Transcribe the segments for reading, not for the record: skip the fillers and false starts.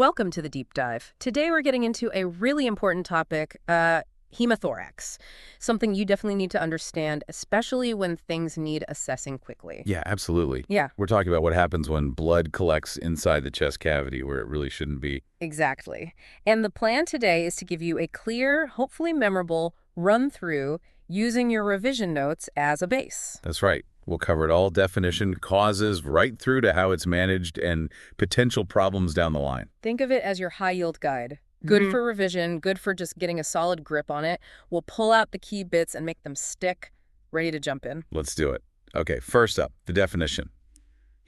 Welcome to the deep dive. Today we're getting into a really important topic, hemothorax. Something you definitely need to understand, especially when things need assessing quickly. Yeah, absolutely. Yeah, We're talking about what happens when blood collects inside the chest cavity where it really shouldn't be. exactly. And the plan today is to give you a clear, hopefully memorable run-through using your revision notes as a base. That's right. We'll cover it all: definition, causes, right through to how it's managed, and potential problems down the line. Think of it as your high-yield guide. Good for revision, good for just getting a solid grip on it. We'll pull out the key bits and make them stick, ready to jump in. Let's do it. Okay, first up, the definition.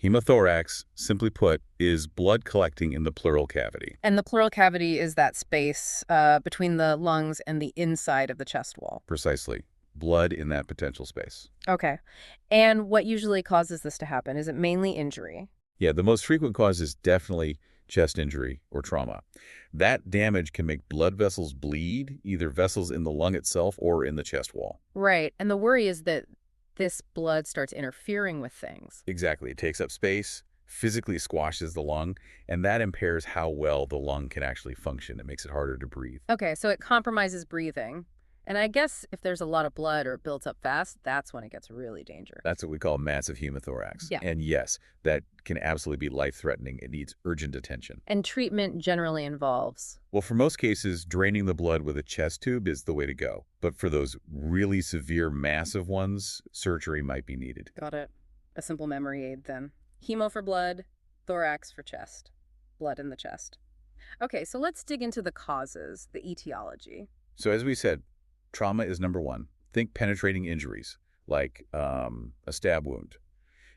Hemothorax, simply put, is blood collecting in the pleural cavity. And the pleural cavity is that space between the lungs and the inside of the chest wall. Precisely. Blood in that potential space. Okay. And what usually causes this to happen? Is it mainly injury? Yeah, the most frequent cause is definitely chest injury or trauma. That damage can make blood vessels bleed, either vessels in the lung itself or in the chest wall. Right. And the worry is that this blood starts interfering with things. Exactly. It takes up space, physically squashes the lung, and that impairs how well the lung can actually function. It makes it harder to breathe. Okay, so it compromises breathing. And I guess if there's a lot of blood or it builds up fast, that's when it gets really dangerous. That's what we call massive hemothorax. Yeah. And yes, that can absolutely be life-threatening. It needs urgent attention. And treatment generally involves. Well, for most cases, draining the blood with a chest tube is the way to go. But for those really severe, massive ones, surgery might be needed. Got it. A simple memory aid then. Hemo for blood, thorax for chest. Blood in the chest. Okay, so let's dig into the causes, the etiology. So as we said, trauma is number one. Think penetrating injuries, like a stab wound.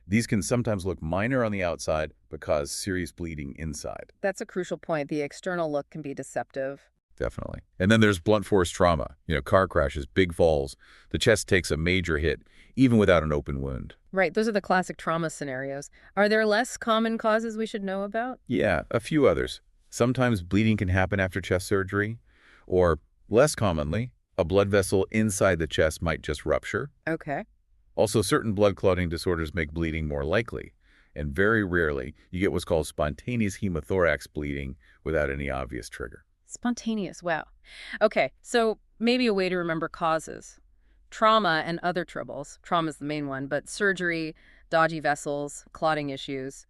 These can sometimes look minor on the outside, but cause serious bleeding inside. That's a crucial point. The external look can be deceptive. Definitely. And then there's blunt force trauma, car crashes, big falls. The chest takes a major hit, even without an open wound. Right, those are the classic trauma scenarios. Are there less common causes we should know about? Yeah, a few others. Sometimes bleeding can happen after chest surgery, or less commonly, a blood vessel inside the chest might just rupture. Okay. Also, certain blood clotting disorders make bleeding more likely, and very rarely you get what's called spontaneous hemothorax bleeding without any obvious trigger. Spontaneous, wow. Okay, so maybe a way to remember causes. Trauma and other troubles. Trauma's the main one, but surgery, dodgy vessels, clotting issues,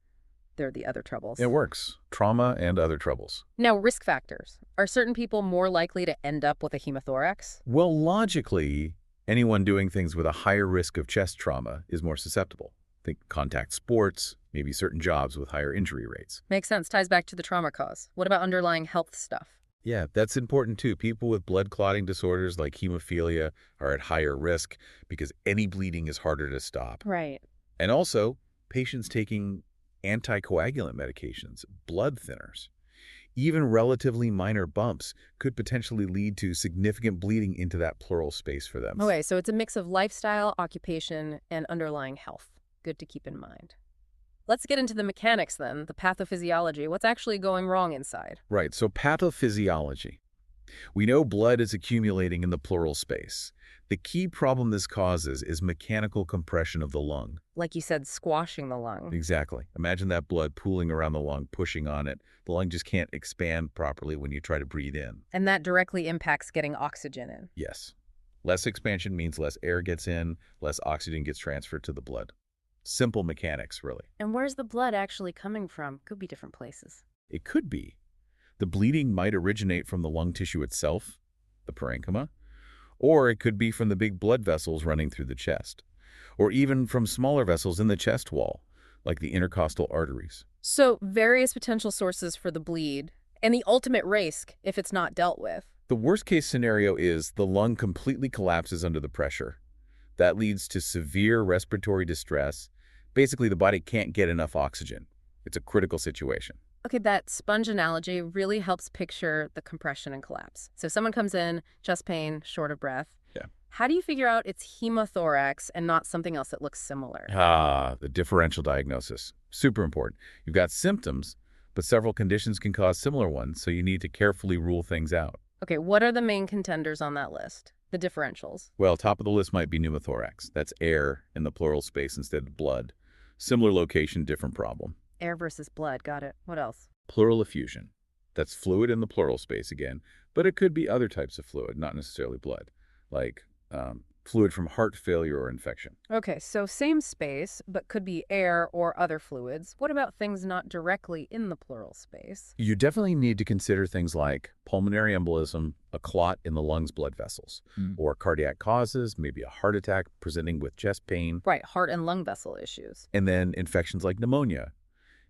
they're the other troubles. It works. Trauma and other troubles. Now, risk factors. Are certain people more likely to end up with a hemothorax? Well, logically, anyone doing things with a higher risk of chest trauma is more susceptible. Think contact sports, maybe certain jobs with higher injury rates. Makes sense. Ties back to the trauma cause. What about underlying health stuff? Yeah, that's important too. People with blood clotting disorders like hemophilia are at higher risk because any bleeding is harder to stop. Right. And also, patients taking anticoagulant medications, blood thinners. Even relatively minor bumps could potentially lead to significant bleeding into that pleural space for them. Okay, so it's a mix of lifestyle, occupation, and underlying health. Good to keep in mind. Let's get into the mechanics then, the pathophysiology. What's actually going wrong inside? Right, so pathophysiology. We know blood is accumulating in the pleural space. The key problem this causes is mechanical compression of the lung. Like you said, squashing the lung. Exactly. Imagine that blood pooling around the lung, pushing on it. The lung just can't expand properly when you try to breathe in. And that directly impacts getting oxygen in. Yes. Less expansion means less air gets in, less oxygen gets transferred to the blood. Simple mechanics, really. And where's the blood actually coming from? Could be different places. It could be. The bleeding might originate from the lung tissue itself, the parenchyma, or it could be from the big blood vessels running through the chest, or even from smaller vessels in the chest wall, like the intercostal arteries. So, various potential sources for the bleed, and the ultimate risk if it's not dealt with. The worst-case scenario is the lung completely collapses under the pressure. That leads to severe respiratory distress. Basically, the body can't get enough oxygen. It's a critical situation. Okay, that sponge analogy really helps picture the compression and collapse. So someone comes in, chest pain, short of breath. Yeah. How do you figure out it's hemothorax and not something else that looks similar? The differential diagnosis. Super important. You've got symptoms, but several conditions can cause similar ones, so you need to carefully rule things out. Okay, what are the main contenders on that list? The differentials. Well, top of the list might be pneumothorax. That's air in the pleural space instead of blood. Similar location, different problem. Air versus blood, got it. What else? Pleural effusion. That's fluid in the pleural space again, but it could be other types of fluid, not necessarily blood, like fluid from heart failure or infection. Okay, so same space, but could be air or other fluids. What about things not directly in the pleural space? You definitely need to consider things like pulmonary embolism, a clot in the lungs blood vessels, or cardiac causes, maybe a heart attack presenting with chest pain, Right, heart and lung vessel issues. and then infections like pneumonia,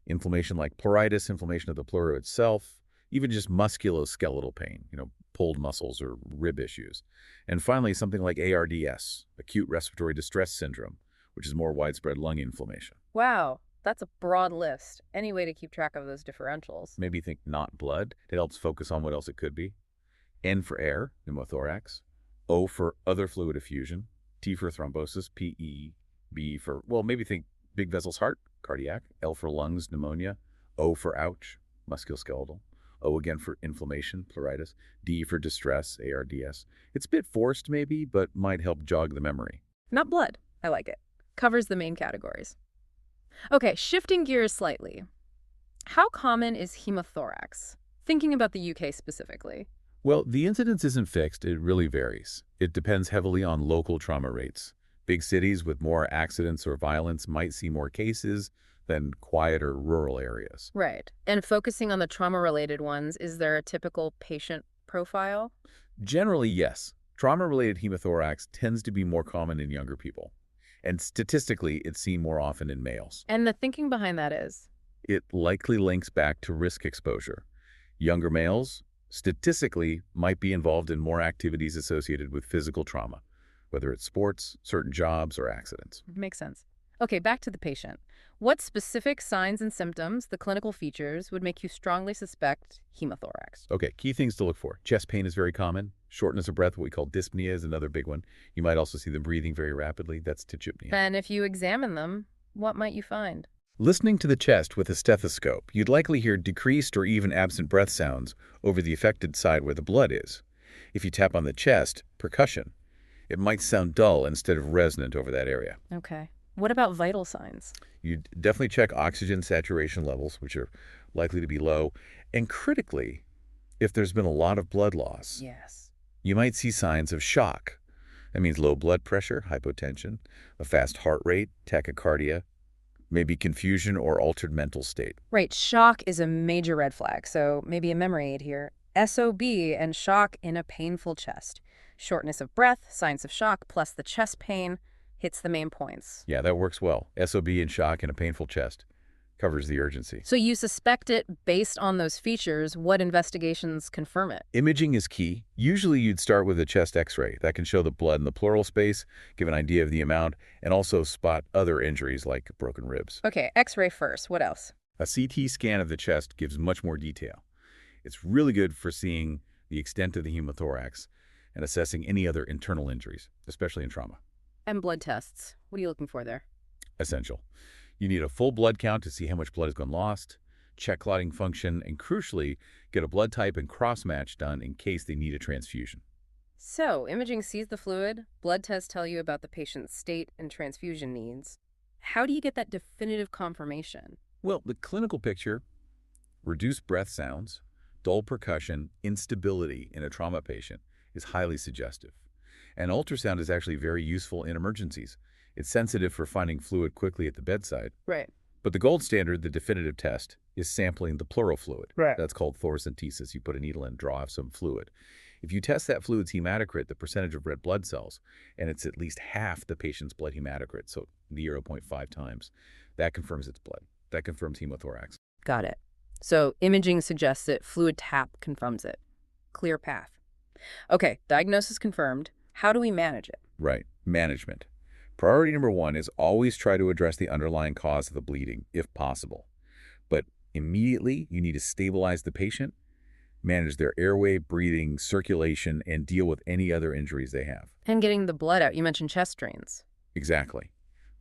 inflammation like pleuritis, inflammation of the pleura itself, even just musculoskeletal pain, pulled muscles or rib issues. And finally, something like ARDS, acute respiratory distress syndrome, which is more widespread lung inflammation. Wow, that's a broad list. Any way to keep track of those differentials? Maybe think not blood. It helps focus on what else it could be. N for air, pneumothorax. O for other fluid effusion. T for thrombosis, PE. B for, well, maybe think big vessels heart, cardiac. L for lungs, pneumonia. O for ouch, musculoskeletal. O again for inflammation, pleuritis. D for distress, ARDS. It's a bit forced maybe, but might help jog the memory. Not blood. I like it. Covers the main categories. Okay, shifting gears slightly. How common is hemothorax? Thinking about the UK specifically. Well, the incidence isn't fixed. It really varies. It depends heavily on local trauma rates. Big cities with more accidents or violence might see more cases than quieter rural areas. Right. And focusing on the trauma-related ones, is there a typical patient profile? Generally, yes. Trauma-related hemothorax tends to be more common in younger people. And statistically, it's seen more often in males. And the thinking behind that is? It likely links back to risk exposure. Younger males, statistically, might be involved in more activities associated with physical trauma, whether it's sports, certain jobs, or accidents. Makes sense. Okay, back to the patient. What specific signs and symptoms, the clinical features, would make you strongly suspect hemothorax? Okay, key things to look for. Chest pain is very common. Shortness of breath, what we call dyspnea, is another big one. You might also see them breathing very rapidly. That's tachypnea. And if you examine them, what might you find? Listening to the chest with a stethoscope, you'd likely hear decreased or even absent breath sounds over the affected side where the blood is. If you tap on the chest, percussion, it might sound dull instead of resonant over that area. Okay. What about vital signs? You'd definitely check oxygen saturation levels, which are likely to be low. And critically, if there's been a lot of blood loss, Yes. you might see signs of shock. That means low blood pressure, hypotension, a fast heart rate, tachycardia, maybe confusion or altered mental state. Right, shock is a major red flag, so maybe a memory aid here. SOB and shock in a painful chest. Shortness of breath, signs of shock, plus the chest pain hits the main points. Yeah, that works well. SOB and shock in a painful chest covers the urgency. So you suspect it based on those features. What investigations confirm it? Imaging is key. Usually you'd start with a chest x-ray. That can show the blood in the pleural space, give an idea of the amount, and also spot other injuries like broken ribs. Okay, x-ray first. What else? A CT scan of the chest gives much more detail. It's really good for seeing the extent of the hemothorax and assessing any other internal injuries, especially in trauma. And blood tests. What are you looking for there? Essential. You need a full blood count to see how much blood has gone lost, check clotting function, and crucially, get a blood type and cross-match done in case they need a transfusion. So, imaging sees the fluid, blood tests tell you about the patient's state and transfusion needs. How do you get that definitive confirmation? Well, the clinical picture, reduced breath sounds, dull percussion, instability in a trauma patient is highly suggestive. And ultrasound is actually very useful in emergencies. It's sensitive for finding fluid quickly at the bedside. Right. But the gold standard, the definitive test, is sampling the pleural fluid. Right. That's called thoracentesis. You put a needle in and draw off some fluid. If you test that fluid's hematocrit, the percentage of red blood cells, and it's at least half the patient's blood hematocrit, so 0.5 times, that confirms it's blood. That confirms hemothorax. Got it. So imaging suggests it, fluid tap confirms it. Clear path. Okay, diagnosis confirmed. How do we manage it? Right. Management. Priority number one is always try to address the underlying cause of the bleeding, if possible. But immediately, you need to stabilize the patient, manage their airway, breathing, circulation, and deal with any other injuries they have. And getting the blood out. You mentioned chest drains. Exactly.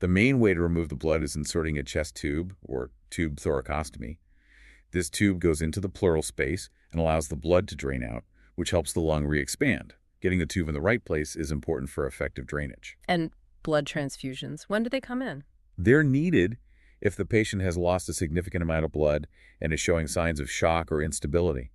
The main way to remove the blood is inserting a chest tube, or tube thoracostomy. This tube goes into the pleural space and allows the blood to drain out, which helps the lung re-expand. Getting the tube in the right place is important for effective drainage. And blood transfusions. When do they come in? They're needed If the patient has lost a significant amount of blood and is showing signs of shock or instability,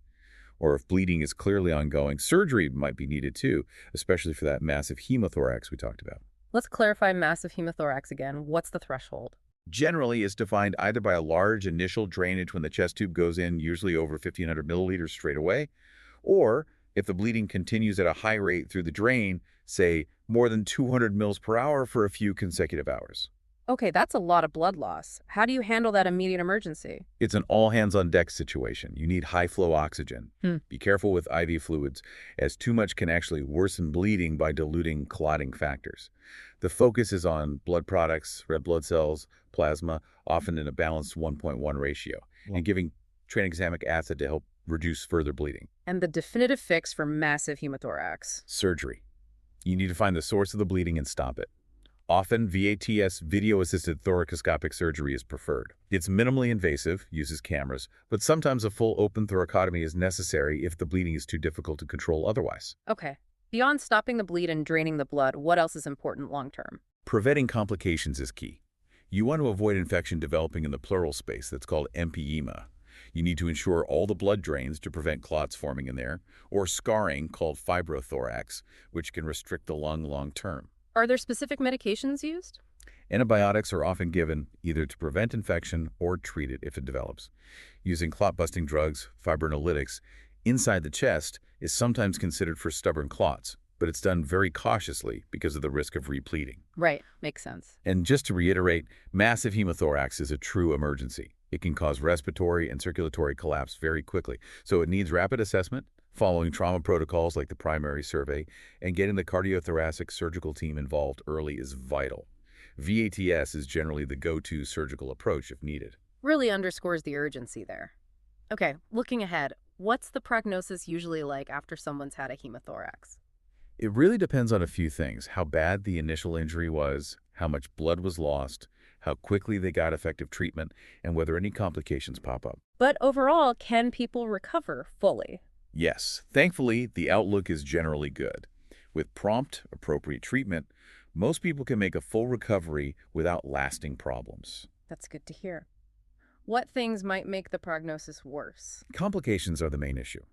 or if bleeding is clearly ongoing, surgery might be needed too, especially for that massive hemothorax we talked about. Let's clarify massive hemothorax again. What's the threshold? Generally is defined either by a large initial drainage when the chest tube goes in, usually over 1,500 milliliters straight away, or if the bleeding continues at a high rate through the drain, say more than 200 mils per hour for a few consecutive hours. Okay, that's a lot of blood loss. How do you handle that immediate emergency? It's an all-hands-on-deck situation. You need high-flow oxygen. Hmm. Be careful with IV fluids, as too much can actually worsen bleeding by diluting clotting factors. The focus is on blood products, red blood cells, plasma, often in a balanced 1.1 ratio, and giving tranexamic acid to help reduce further bleeding. And the definitive fix for massive hemothorax? Surgery. You need to find the source of the bleeding and stop it. Often, VATS, video-assisted thoracoscopic surgery, is preferred. It's minimally invasive, uses cameras, but sometimes a full open thoracotomy is necessary if the bleeding is too difficult to control otherwise. Okay. Beyond stopping the bleed and draining the blood, what else is important long-term? Preventing complications is key. You want to avoid infection developing in the pleural space that's called empyema. You need to ensure all the blood drains to prevent clots forming in there, or scarring called fibrothorax, which can restrict the lung long-term. Are there specific medications used? Antibiotics are often given either to prevent infection or treat it if it develops. Using clot-busting drugs, fibrinolytics, inside the chest is sometimes considered for stubborn clots, but it's done very cautiously because of the risk of repleting. Right, makes sense. And just to reiterate, massive hemothorax is a true emergency. It can cause respiratory and circulatory collapse very quickly, so it needs rapid assessment, following trauma protocols like the primary survey, and getting the cardiothoracic surgical team involved early is vital. VATS is generally the go-to surgical approach if needed. Really underscores the urgency there. Okay, looking ahead, what's the prognosis usually like after someone's had a hemothorax? It really depends on a few things: how bad the initial injury was, how much blood was lost, how quickly they got effective treatment, and whether any complications pop up. But overall, can people recover fully? Yes, thankfully, the outlook is generally good. With prompt, appropriate treatment, most people can make a full recovery without lasting problems. That's good to hear. What things might make the prognosis worse? Complications are the main issue.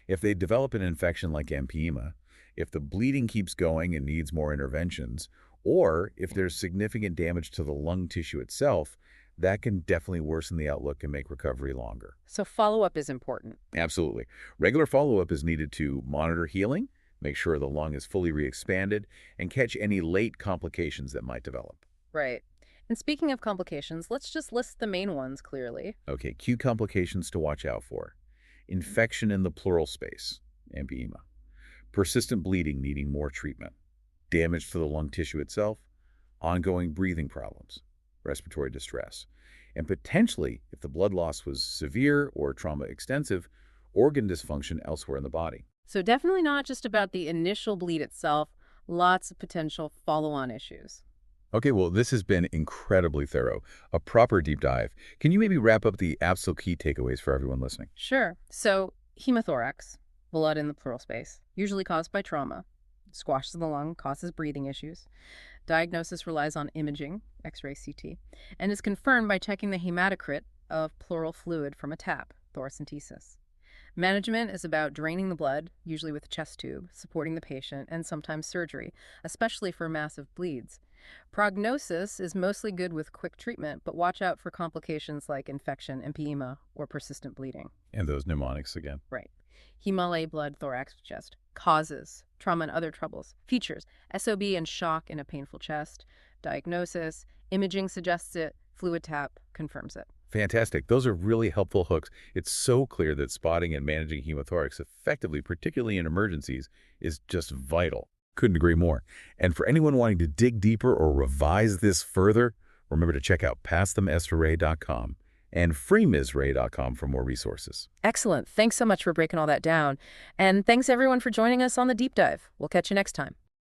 If they develop an infection like empyema, if the bleeding keeps going and needs more interventions, or if there's significant damage to the lung tissue itself, that can definitely worsen the outlook and make recovery longer. So follow-up is important. Absolutely. Regular follow-up is needed to monitor healing, make sure the lung is fully re-expanded, and catch any late complications that might develop. Right. And speaking of complications, let's just list the main ones clearly. Okay, key complications to watch out for: infection in the pleural space, empyema; persistent bleeding needing more treatment; damage to the lung tissue itself; ongoing breathing problems; respiratory distress; and potentially, if the blood loss was severe or trauma extensive, organ dysfunction elsewhere in the body. So definitely not just about the initial bleed itself, lots of potential follow-on issues. Okay, well, this has been incredibly thorough, a proper deep dive. Can you maybe wrap up the absolute key takeaways for everyone listening? Sure. So hemothorax, blood in the pleural space, usually caused by trauma, squashes the lung, causes breathing issues. Diagnosis relies on imaging, X-ray, CT, and is confirmed by checking the hematocrit of pleural fluid from a tap, thoracentesis. Management is about draining the blood, usually with a chest tube, supporting the patient, and sometimes surgery, especially for massive bleeds. Prognosis is mostly good with quick treatment, but watch out for complications like infection, empyema, or persistent bleeding. And those mnemonics again. Right. Hem-A blood, thorax, chest. Causes, trauma and other troubles. Features, SOB and shock in a painful chest. Diagnosis, imaging suggests it. Fluid tap confirms it. Fantastic. Those are really helpful hooks. It's so clear that spotting and managing hemothorax effectively, particularly in emergencies, is just vital. Couldn't agree more. And for anyone wanting to dig deeper or revise this further, remember to check out pastthemsra.com and freemsra.com for more resources. Excellent. Thanks so much for breaking all that down. And thanks everyone for joining us on the deep dive. We'll catch you next time.